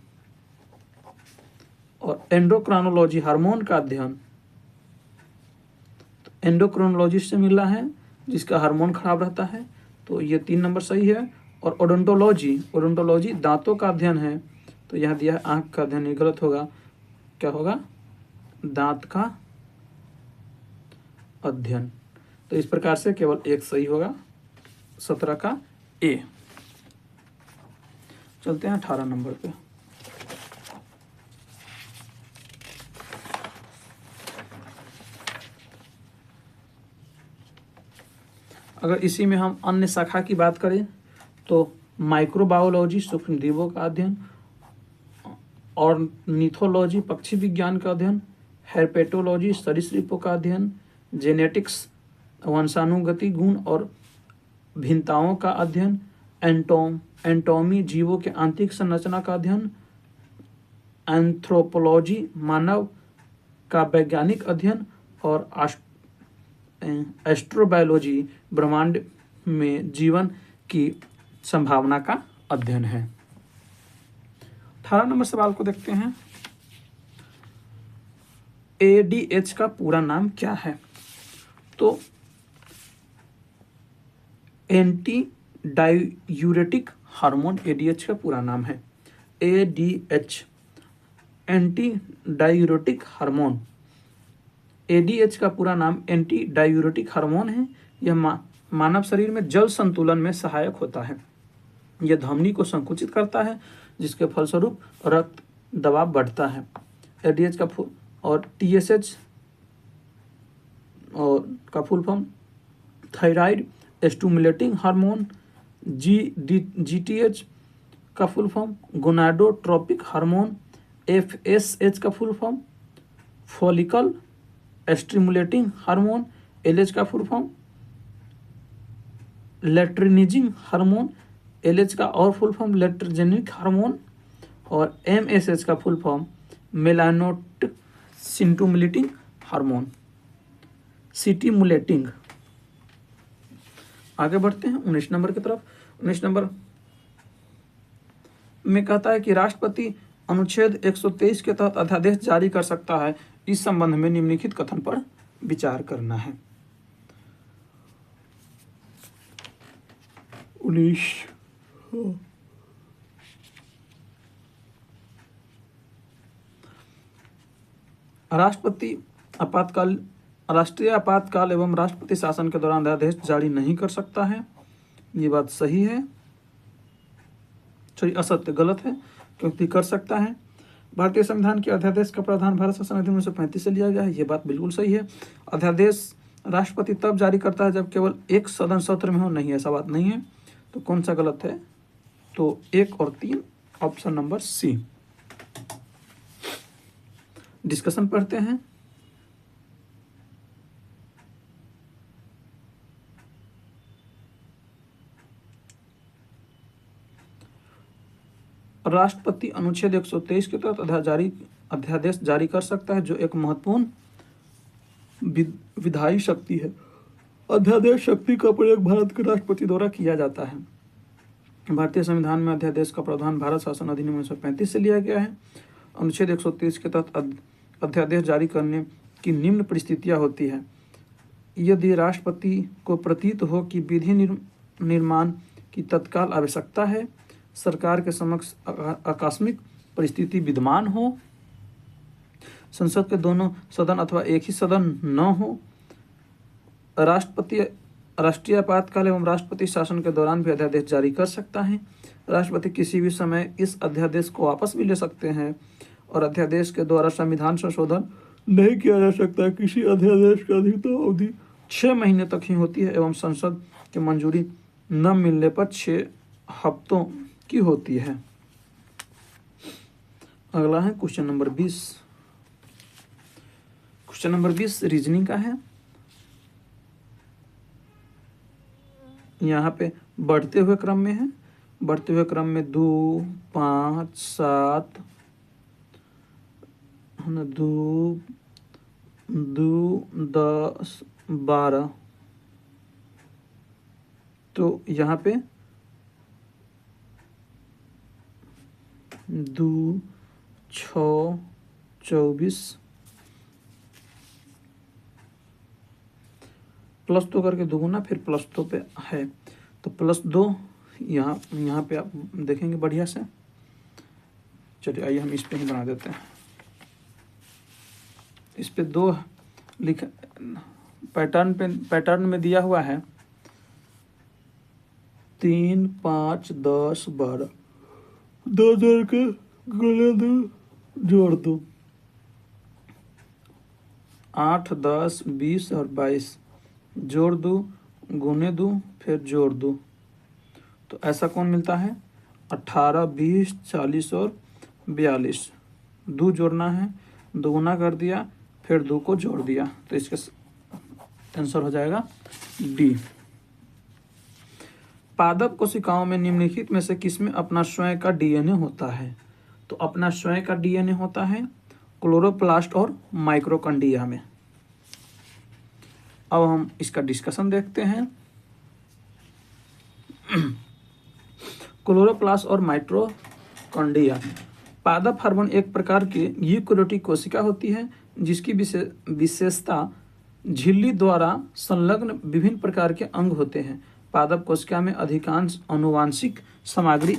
और एंडोक्राइनोलॉजी हार्मोन का अध्ययन। तो एंडोक्राइनोलॉजिस्ट से मिला है जिसका हार्मोन खराब रहता है। तो ये 3 नंबर सही है। और ओडोंटोलॉजी दांतों का अध्ययन है। तो यहाँ दिया है आंख का अध्ययन, ये गलत होगा। क्या होगा, दांत का अध्ययन। तो इस प्रकार से केवल एक सही होगा, 17 का ए। चलते हैं 18 नंबर पे। अगर इसी में हम अन्य शाखा की बात करें तो माइक्रोबायोलॉजी सूक्ष्मजीवों का अध्ययन, ऑर्निथोलॉजी पक्षी विज्ञान का अध्ययन, हेर्पेटोलॉजी सरीसृपों का अध्ययन, जेनेटिक्स वंशानुगति गुण और भिन्नताओं का अध्ययन, एंटोमी जीवों के आंतरिक संरचना का अध्ययन, एंथ्रोपोलॉजी मानव का वैज्ञानिक अध्ययन और एस्ट्रोबायोलॉजी ब्रह्मांड में जीवन की संभावना का अध्ययन है। 18 नंबर सवाल को देखते हैं। एडीएच का पूरा नाम क्या है? तो एंटी डायूरेटिक हार्मोन एडीएच का पूरा नाम है। ADH anti diuretic hormone. ADH का पूरा नाम एंटी डायूरेटिक हार्मोन है। यह मानव शरीर में जल संतुलन में सहायक होता है। यह धमनी को संकुचित करता है, जिसके फलस्वरूप रक्त दबाव बढ़ता है। एडीएच का और टीएसएच और का full form thyroid stimulating hormone. GTH का full form gonadotropic hormone. FSH का full form follicle stimulating hormone. LH का full form luteinizing hormone. LH का और फुल फॉर्म लेट्रोजेनिक हार्मोन। और एमएसएच का full form melanotic stimulating hormone, stimulating. आगे बढ़ते हैं 19 नंबर की तरफ। 19 नंबर में कहता है कि राष्ट्रपति अनुच्छेद 123 के तहत अध्यादेश जारी कर सकता है। इस संबंध में निम्नलिखित कथन पर विचार करना है। 19 राष्ट्रपति राष्ट्रीय आपातकाल एवं राष्ट्रपति शासन के दौरान अध्यादेश जारी नहीं कर सकता है। ये बात सही है, सॉरी असत्य, गलत है, क्योंकि कर सकता है। भारतीय संविधान के अध्यादेश का प्रावधान भारत शासन अधिनियम 1935 से लिया गया है। ये बात बिल्कुल सही है। अध्यादेश राष्ट्रपति तब जारी करता है जब केवल एक सदन सत्र में हो, नहीं ऐसा बात नहीं है। तो कौन सा गलत है? तो 1 और 3, ऑप्शन नंबर सी। डिस्कशन पढ़ते हैं। राष्ट्रपति अनुच्छेद 123 के तहत अध्यादेश जारी कर सकता है, जो एक महत्वपूर्ण विधायी शक्ति है। अध्यादेश शक्ति का प्रयोग भारत के राष्ट्रपति द्वारा किया जाता है। भारतीय संविधान में अध्यादेश का प्रावधान भारत शासन अधिनियम 1935 से लिया गया है। अनुच्छेद 123 के तहत अध्यादेश जारी करने की निम्न परिस्थितियां होती है। यदि राष्ट्रपति को प्रतीत हो कि विधि निर्माण की तत्काल आवश्यकता है, सरकार के समक्ष आकस्मिक परिस्थिति विद्यमान हो, संसद के दोनों सदन अथवा एक ही सदन न हो, राष्ट्रपति राष्ट्रीय आपातकाल एवं राष्ट्रपति शासन के दौरान भी अध्यादेश जारी कर सकता है। राष्ट्रपति किसी भी समय इस अध्यादेश को वापस भी ले सकते हैं और अध्यादेश के द्वारा संविधान संशोधन नहीं किया जा सकता। किसी अध्यादेश की अधिकतम अवधि 6 महीने तक ही होती है एवं संसद की मंजूरी न मिलने पर 6 हफ्तों की होती है। अगला है question number 20। Question number 20 reasoning का है। यहाँ पे बढ़ते हुए क्रम में है। बढ़ते हुए क्रम में 2, 5, 7, 2, 10, 12। तो यहाँ पे 2, 6, 24 +2 करके दुगुना, फिर +2 पे है तो +2 यहाँ पे आप देखेंगे बढ़िया से। चलिए आइए हम इस पे ही बना देते हैं। इस पे 2 लिख पैटर्न में दिया हुआ है 3, 5, 10, 12। 2 जोड़ के गुणे 2 जोड़ 2, 8, 10, 20 और 22 जोड़ 2 गुणे 2 फिर जोड़ 2। तो ऐसा कौन मिलता है? 18, 20, 40 और 42। 2 जोड़ना है, दोगुना कर दिया, फिर 2 को जोड़ दिया, तो इसका आंसर हो जाएगा डी। पादप कोशिकाओं में निम्नलिखित में से किसमें अपना स्वयं का डीएनए होता है? तो अपना स्वयं का डीएनए होता है क्लोरोप्लास्ट और माइक्रोकंडिया में। अब हम इसका डिस्कशन देखते हैं। क्लोरोप्लास्ट और माइटोकॉन्ड्रिया। पादप हार्मोन एक प्रकार की यूकेरियोटिक कोशिका होती है जिसकी विशेषता झिल्ली द्वारा संलग्न विभिन्न प्रकार के अंग होते हैं। पादप कोशिका में अधिकांश आनुवांशिक सामग्री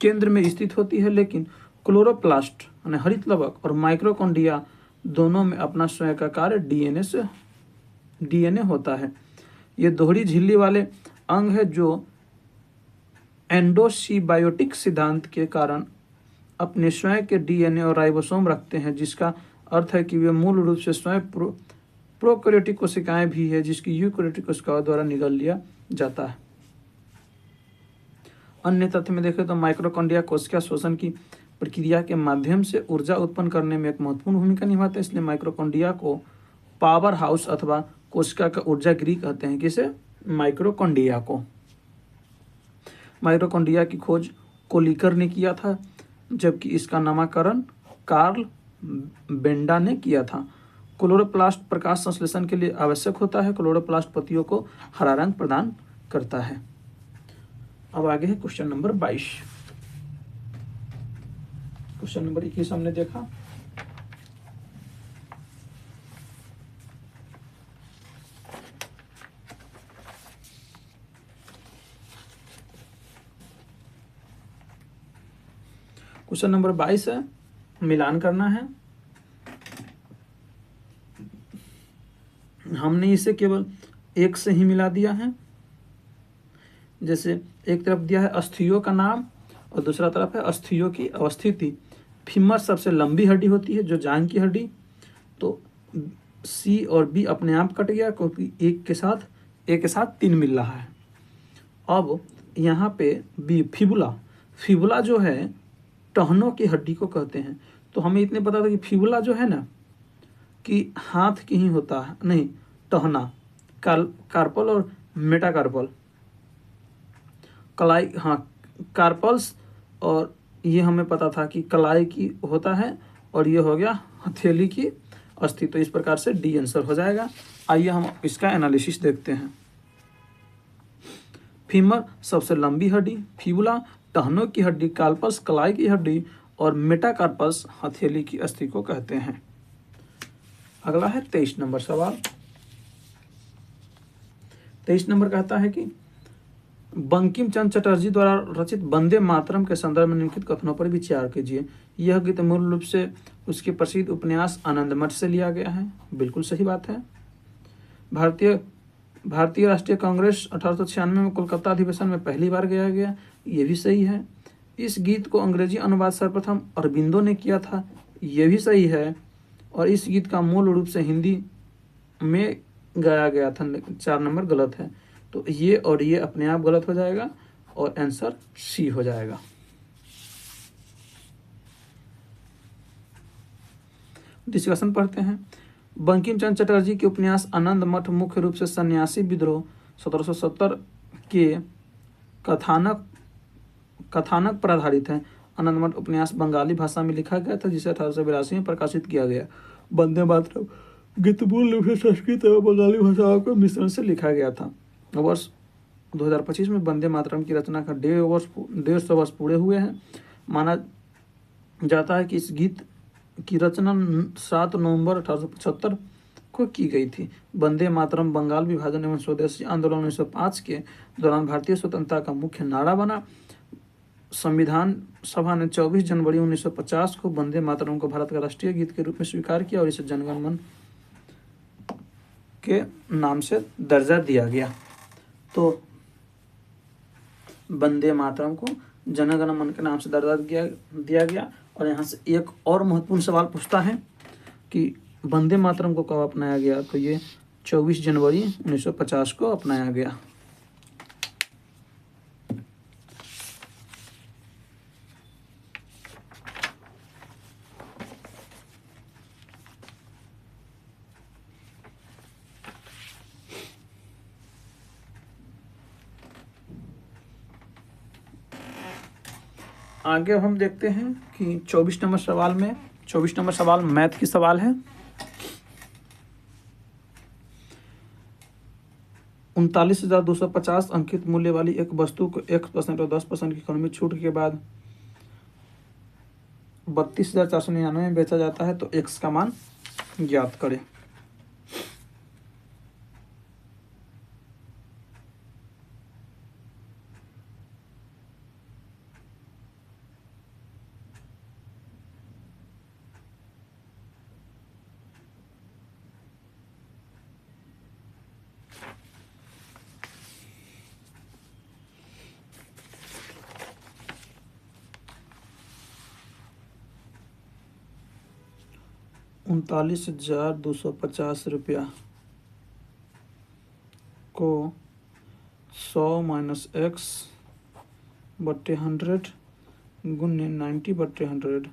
केंद्र में स्थित होती है, लेकिन क्लोरोप्लास्ट यानी हरित लवक और माइटोकॉन्ड्रिया दोनों में अपना स्वयं का कार्य डीएनए होता है। ये दोहरी झिल्ली वाले अंग है जो एंडोसिबायोटिक सिद्धांत के कारण अपने स्वयं के डीएनए और राइबोसोम रखते हैं, जिसका अर्थ है कि वे मूल रूप से स्वयं प्रोकैरियोटिक कोशिकाएं भी है जिसकी यूकेरियोटिक कोशिकाओं द्वारा निगल लिया जाता है। अन्य तथ्य में देखें तो माइटोकॉन्ड्रिया कोशिका श्वसन की प्रक्रिया के माध्यम से ऊर्जा उत्पन्न करने में एक महत्वपूर्ण भूमिका निभाते हैं, इसलिए माइटोकॉन्ड्रिया को पावर हाउस अथवा कोशिका का ऊर्जा गृह कहते हैं। किसे? माइटोकॉन्ड्रिया को। माइटोकॉन्ड्रिया की खोज कोलिकर ने किया था, जबकि इसका नामकरण कार्ल बेंडा ने किया था। क्लोरोप्लास्ट प्रकाश संश्लेषण के लिए आवश्यक होता है। क्लोरोप्लास्ट पत्तियों को हरा रंग प्रदान करता है। अब आगे है क्वेश्चन नंबर 22। क्वेश्चन नंबर 21 हमने देखा। क्वेश्चन नंबर 22 है, मिलान करना है। हमने इसे केवल एक से ही मिला दिया है। जैसे एक तरफ दिया है अस्थियों का नाम और दूसरा तरफ है अस्थियों की अवस्थिति। फीमर सबसे लंबी हड्डी होती है, जो जांघ की हड्डी। तो सी और बी अपने आप कट गया क्योंकि एक के साथ 3 मिल रहा है। अब यहाँ पे बी फिबुला जो है टहनों की हड्डी को कहते हैं। तो हमें इतने पता था कि फिबुला जो है ना कि हाथ की ही होता है, नहीं टहना, कार्पल और मेटाकार्पल, कलाई, हाँ कार्पल्स, और ये हमें पता था कि कलाई की होता है, और ये हो गया हथेली की अस्थि। तो इस प्रकार से डी आंसर हो जाएगा। आइए हम इसका एनालिसिस देखते हैं। फीमर सबसे लंबी हड्डी, फिबुला टहनों की हड्डी, कार्पल्स कलाई की हड्डी और मेटाकार्पस हथेली की अस्थि को कहते हैं। अगला है 23 नंबर सवाल। 23 नंबर कहता है कि बंकिम चंद्र चटर्जी द्वारा रचित वंदे मातरम के संदर्भ में निम्नलिखित कथनों पर विचार कीजिए। यह गीत मूल रूप से उसके प्रसिद्ध उपन्यास आनंदमठ से लिया गया है। बिल्कुल सही बात है। भारतीय राष्ट्रीय कांग्रेस 1896 में कोलकाता अधिवेशन में पहली बार गाया गया। ये भी सही है। इस गीत को अंग्रेजी अनुवाद सर्वप्रथम अरबिंदो ने किया था। ये भी सही है। और इस गीत का मूल रूप से हिंदी में गाया गया था। 4 नंबर गलत है। तो ये और ये अपने आप गलत हो जाएगा और आंसर सी हो जाएगा। डिस्कशन पढ़ते हैं। बंकिम चंद्र चटर्जी के उपन्यास आनंद मठ मुख्य रूप से सन्यासी विद्रोह 1770 के कथानक पर आधारित है। आनंद मठ उपन्यास बंगाली भाषा में लिखा गया था, जिसे 1882 में प्रकाशित किया गया। वंदे मातरम गीत मूल रूप से संस्कृत एवं बंगाली भाषाओं के मिश्रण से लिखा गया था। वर्ष 2025 में वंदे मातरम की रचना का 150 वर्ष पूरे हुए हैं। माना जाता है कि इस गीत की रचना 7 नवंबर 1875 को की गई थी। वंदे मातरम बंगाल विभाजन एवं स्वदेशी आंदोलन 1905 के दौरान भारतीय स्वतंत्रता का मुख्य नारा बना। संविधान सभा ने 24 जनवरी 1950 को वंदे मातरम को भारत का राष्ट्रीय गीत के रूप में स्वीकार किया और इसे जनगण मन के नाम से दर्जा दिया गया। तो वंदे मातरम को जनगण मन के नाम से दर्जा दिया गया। और यहाँ से एक और महत्वपूर्ण सवाल पूछता है कि वंदे मातरम को कब अपनाया गया। तो ये 24 जनवरी 1950 को अपनाया गया। आगे हम देखते हैं कि 24 नंबर सवाल मैथ की सवाल है। 39,250 अंकित मूल्य वाली एक वस्तु को 1% और 10% की इकोनॉमिक छूट के बाद 32,499 में बेचा जाता है, तो एक्स का मान ज्ञात करें। ₹39,250 को 100 माइनस एक्स बट्टे 100 गुने 90/100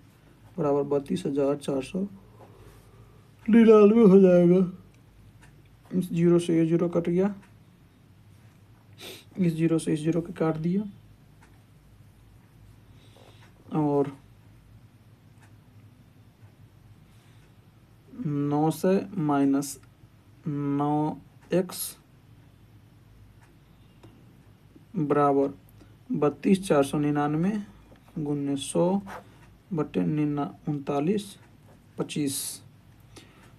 बराबर 32,499 हो जाएगा। इस जीरो से ये जीरो कट गया, इस जीरो से इस जीरो को काट दिया, और 9 से माइनस 9x बराबर 32,499 गुने 100 बटे 39,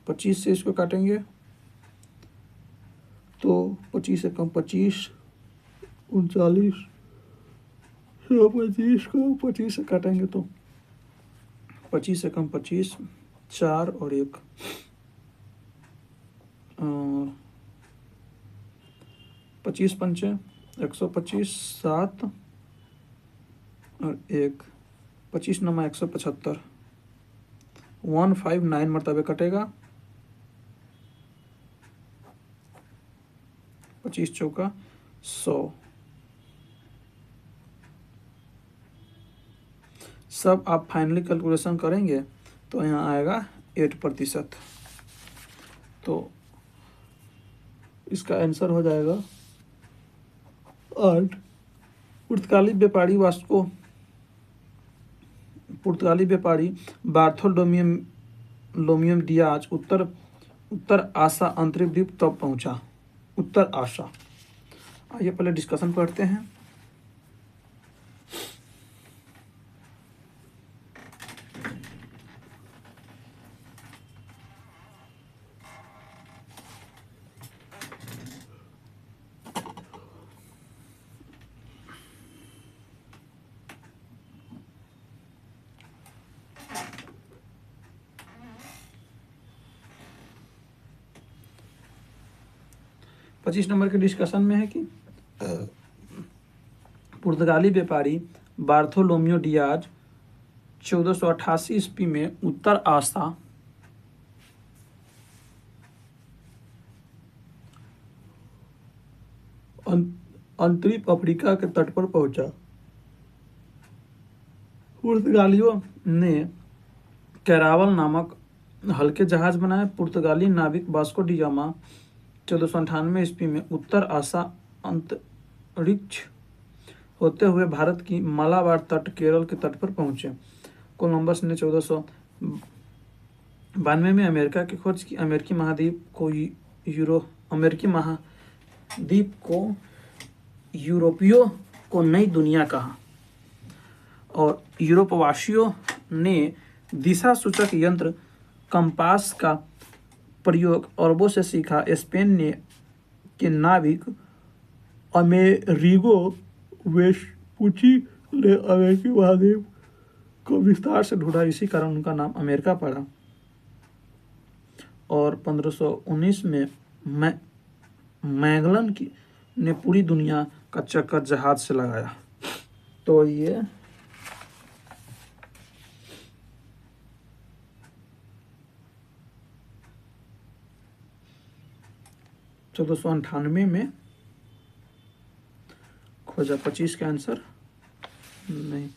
25 से इसको काटेंगे तो 25 से कम 25, 39, 125 को 25 से काटेंगे तो 25 से कम 25, 4 और 1, और 25 पंचे 125, 7 और 1, 25 नमा 175, 159 मरतबे कटेगा, 25 चौका 100। सब आप फाइनली कैलकुलेशन करेंगे तो यहाँ आएगा 8%। तो इसका आंसर हो जाएगा 8। पुर्तगाली व्यापारी बार्थोलोमियो डियाज उत्तर आशा अंतरिक्ष द्वीप तब पहुंचा। उत्तर आशा। आइए पहले डिस्कशन पढ़ते हैं। पच्चीस नंबर के डिस्कशन में है कि पुर्तगाली व्यापारी बार्थोलोमियो डियाज 1488 ईस्वी में उत्तर आशा अंतरिक्ष अफ्रीका के तट पर पहुंचा। पुर्तगालियों ने कैरावल नामक हल्के जहाज बनाए। पुर्तगाली नाविक वास्को डी गामा 1498 ईस्वी में उत्तर आशा अंतरिक्ष होते हुए भारत की मालाबार तट केरल के तट पर पहुंचे। कोलंबस ने 1492 में अमेरिका की खोज की। अमेरिकी महाद्वीप को यूरोपियों को नई दुनिया कहा और यूरोपवासियों ने दिशा सूचक यंत्र कंपास का प्रयोग अरबों से सीखा। स्पेन के नाविक अमेरिगो वेस्पुची ने अमेरिकी महाद्वीप को विस्तार से ढूंढा, इसी कारण उनका नाम अमेरिका पड़ा। और 1519 में मैगलन ने पूरी दुनिया का चक्कर जहाज से लगाया। तो ये चौदह सौ 98 में खोजा। 25 का आंसर नहीं,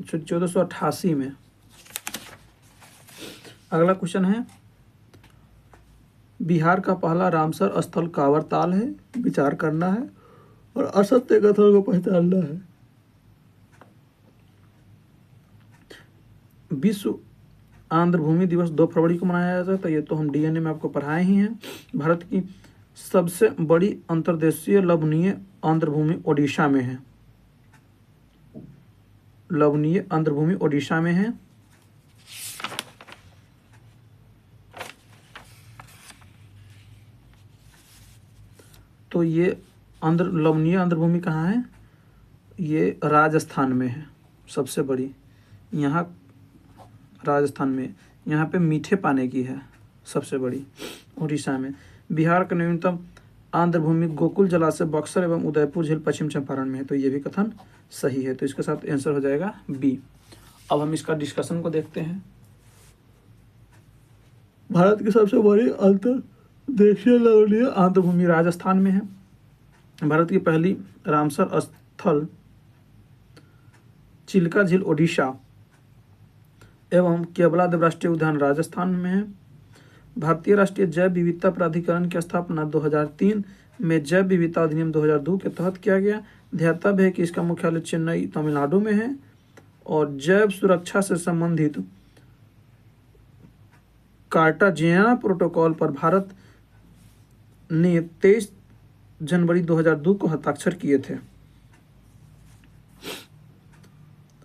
1488 में। अगला क्वेश्चन है, बिहार का पहला रामसर स्थल कांवर ताल है। विचार करना है और असत्य कथन को पहचानना है। विश्व आंध्र भूमि दिवस 2 फरवरी को मनाया जाता है। तो ये तो हम डीएनए में आपको पढ़ाए ही हैं। भारत की सबसे बड़ी अंतर्देशीय लवणीय आर्द्रभूमि ओडिशा में है। लवणीय आर्द्रभूमि ओडिशा में है। तो ये लवणीय आर्द्रभूमि कहाँ है? ये राजस्थान में है सबसे बड़ी, यहाँ राजस्थान में। यहाँ पे मीठे पानी की है सबसे बड़ी उड़ीसा में। बिहार का न्यूनतम आर्द्रभूमि गोकुल जलाशय बक्सर एवं उदयपुर झील पश्चिम चंपारण में है। तो ये भी कथन सही है। तो इसके साथ आंसर हो जाएगा बी। अब हम इसका डिस्कशन को देखते हैं। भारत की सबसे बड़ी अंतर्देशीय लवणीय आर्द्रभूमि राजस्थान में है। भारत की पहली रामसर स्थल चिल्का झील ओडिशा एवं केवलादेव राष्ट्रीय उद्यान राजस्थान में है। भारतीय राष्ट्रीय जैव विविधता प्राधिकरण की स्थापना 2003 में जैव विविधता अधिनियम 2002 के तहत किया गया। ध्यातव्य है कि इसका मुख्यालय चेन्नई तमिलनाडु में है। और जैव सुरक्षा से संबंधित कार्टाजियाना प्रोटोकॉल पर भारत ने 23 जनवरी 2002 को हस्ताक्षर किए थे।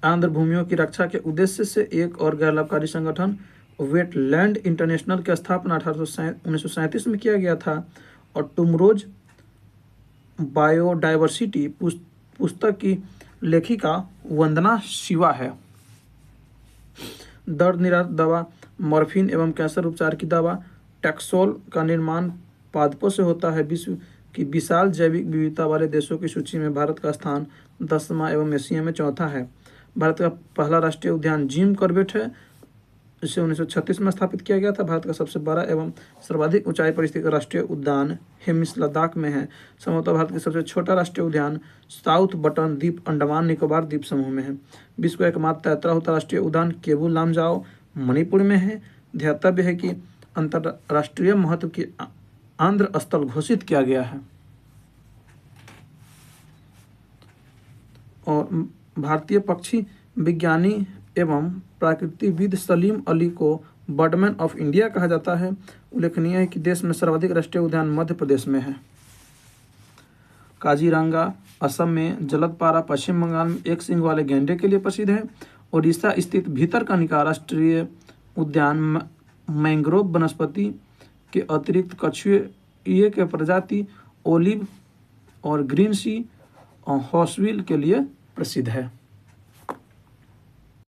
आर्द्रभूमियों की रक्षा के उद्देश्य से एक और गैर लाभकारी संगठन वेटलैंड इंटरनेशनल की स्थापना 1937 में किया गया था। और टुमरोज बायोडाइवर्सिटी पुस्तक की लेखिका वंदना शिवा है। दर्द निवारक दवा मॉर्फिन एवं कैंसर उपचार की दवा टैक्सोल का निर्माण पादपों से होता है। विश्व की विशाल जैविक विविधता वाले देशों की सूची में भारत का स्थान 10वां एवं एशिया में 4था है। भारत का पहला राष्ट्रीय उद्यान जिम कॉर्बेट है, इसे 1936 में स्थापित किया गया था। भारत का सबसे बड़ा एवं सर्वाधिक ऊंचाई पर स्थित राष्ट्रीय उद्यान हेमिस लद्दाख में है। संभवतः भारत का सबसे छोटा राष्ट्रीय उद्यान साउथ बटन द्वीप अंडमान निकोबार द्वीप समूह में है। विश्व का एकमात्र 13वां राष्ट्रीय उद्यान केबू लामजाओ मणिपुर में है। ध्यातव्य है कि अंतर्राष्ट्रीय महत्व की आंध्र स्थल घोषित किया गया है। और भारतीय पक्षी विज्ञानी एवं प्राकृतिकविद सलीम अली को बर्डमैन ऑफ इंडिया कहा जाता है। उल्लेखनीय है कि देश में सर्वाधिक राष्ट्रीय उद्यान मध्य प्रदेश में है। काजीरंगा असम में, जलदपारा पश्चिम बंगाल में एक सींग वाले गैंडे के लिए प्रसिद्ध है। ओडिशा स्थित भीतरकनिका राष्ट्रीय उद्यान मैंग्रोव वनस्पति के अतिरिक्त कछुए के प्रजाति ओलिव और ग्रीन सी हॉर्सविल के लिए प्रसिद्ध है।